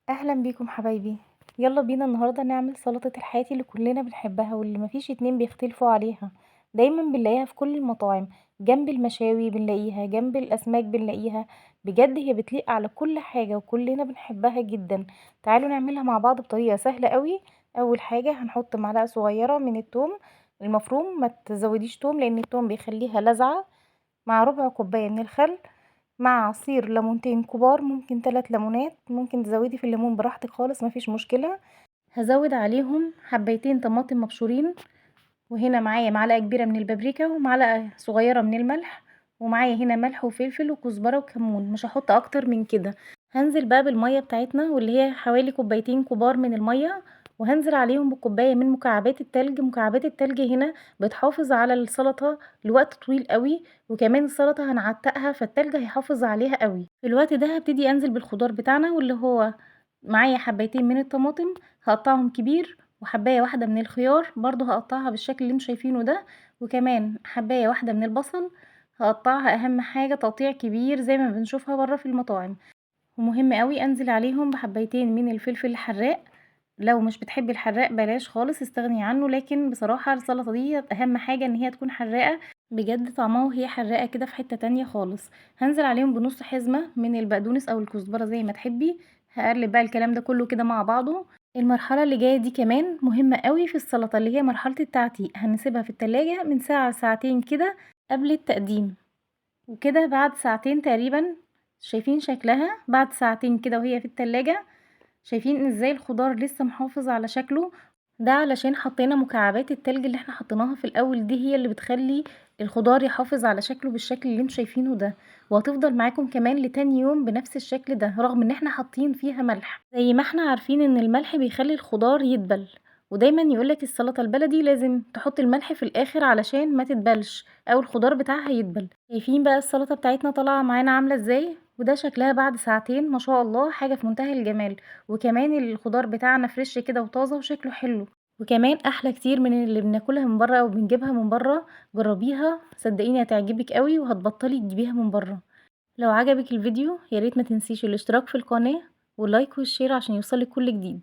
اهلا بيكم حبايبي. يلا بينا النهارده نعمل سلطة الحياة اللي كلنا بنحبها واللي مفيش اتنين بيختلفوا عليها. دايما بنلاقيها في كل المطاعم، جنب المشاوي بنلاقيها، جنب الاسماك بنلاقيها. بجد هي بتليق على كل حاجة وكلنا بنحبها جدا. تعالوا نعملها مع بعض بطريقة سهلة قوي. اول حاجة هنحط معلقة صغيرة من التوم المفروم، ما تزوديش توم لان التوم بيخليها لذعة، مع ربع كوباية من الخل، مع عصير ليمونتين كبار، ممكن 3 ليمونات، ممكن تزودي في الليمون براحتك خالص مفيش مشكلة. هزود عليهم حبيتين طماطم مبشورين، وهنا معايا معلقة كبيرة من البابريكا ومعلقة صغيرة من الملح، ومعايا هنا ملح وفلفل وكزبرة وكمون، مش هحط اكتر من كده. هنزل بقى بالمية بتاعتنا واللي هي حوالي كوبايتين كبار من المية، وهنزل عليهم بكوباية من مكعبات التلج. مكعبات التلج هنا بتحافظ على السلطة لوقت طويل قوي، وكمان السلطة هنعتقها فالتلج هيحافظ عليها قوي. في الوقت ده هبتدي انزل بالخضار بتاعنا واللي هو معايا حبايتين من الطماطم هقطعهم كبير، وحباية واحدة من الخيار برضو هقطعها بالشكل اللي انتوا شايفينه ده، وكمان حباية واحدة من البصل هقطعها اهم حاجة تقطيع كبير زي ما بنشوفها بره في المطاعم. ومهم قوي انزل عليهم بحبايتين من الفلفل الحراق، لو مش بتحبي الحراق بلاش خالص استغني عنه، لكن بصراحة السلطة دي اهم حاجة ان هي تكون حراقة. بجد طعمها وهي حراقة كده في حتة تانية خالص. هنزل عليهم بنص حزمة من البقدونس او الكزبرة زي ما تحبي. هقلب بقى الكلام ده كله كده مع بعضه. المرحلة اللي جاية دي كمان مهمة قوي في السلطة، اللي هي مرحلة التعتيق. هنسيبها في التلاجة من ساعة ساعتين كده قبل التقديم، وكده بعد ساعتين تقريبا. شايفين شكلها بعد ساعتين كده وهي في التلاجة؟ شايفين ان ازاي الخضار لسه محافظ على شكله؟ ده علشان حطينا مكعبات التلج اللي احنا حطيناها في الاول، دي هي اللي بتخلي الخضار يحافظ على شكله بالشكل اللي انتوا شايفينه ده، وهتفضل معاكم كمان لتاني يوم بنفس الشكل ده رغم ان احنا حاطين فيها ملح. زي ما احنا عارفين ان الملح بيخلي الخضار يدبل، ودايما يقولك السلطة البلدي لازم تحط الملح في الاخر علشان ما تدبلش او الخضار بتاعها يدبل. شايفين بقى السلطة بتاعتنا طالعة معانا عاملة ازاي؟ وده شكلها بعد ساعتين، ما شاء الله حاجة في منتهى الجمال. وكمان الخضار بتاعنا فريش كده وطازة وشكله حلو، وكمان احلى كتير من اللي بناكلها من بره او بنجيبها من بره. جربيها صدقيني هتعجبك قوي وهتبطلي تجيبيها من بره. لو عجبك الفيديو ياريت ما تنسيش الاشتراك في القناة واللايك والشير عشان يوصلك كل جديد.